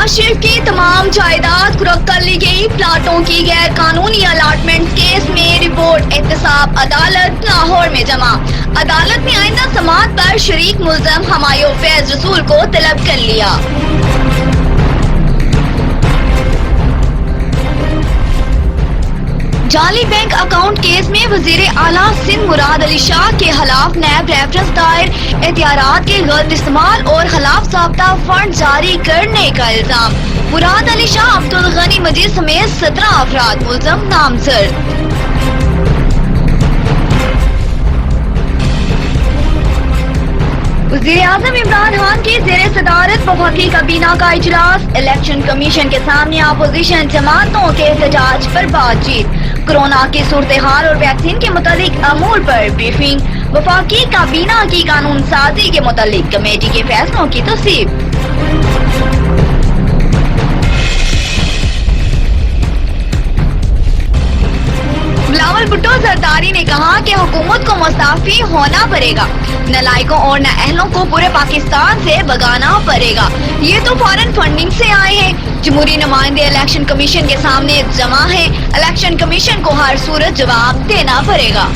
नवाज शरीफ की तमाम जायदाद कुर्क कर ली गई। प्लाटों की गैर कानूनी अलाटमेंट केस में रिपोर्ट एहतसाब अदालत लाहौर में जमा। अदालत ने आइंदा समाअत पर शरीक मुल्ज़म हमायूं फैज रसूल को तलब कर लिया। जाली बैंक अकाउंट केस में वजीर आला सिंध मुराद अली शाह के खिलाफ नैब रेफरेंस दायर, एहतियात के गलत इस्तेमाल और खिलाफ ज़ाब्ता फंड जारी करने का इल्जाम। मुराद अली शाह, अब्दुल गनी मजीद समेत 17 अफराद मुल्ज़म नामजद। वज़ीर आज़म इमरान खान की ज़ेरे सदारत वफाकी काबीना का इजलास। इलेक्शन कमीशन के सामने अपोजिशन जमातों के एहतजाज पर बातचीत। कोरोना की सूरत हाल और वैक्सीन के मुतालिक अमूर पर ब्रीफिंग। वफाकी काबीना की कानून साजी के मुतालिक कमेटी के फैसलों की तस्दीक। बिलावल भुट्टो जरदारी ने कहा कि हुकूमत को मुस्ताफी होना पड़ेगा, नलायकों और नाअहलों को पूरे पाकिस्तान से भगाना पड़ेगा। ये तो फॉरेन फंडिंग से आए हैं। जमहूरी नुमाइंदे इलेक्शन कमीशन के सामने जमा है। इलेक्शन कमीशन को हर सूरत जवाब देना पड़ेगा।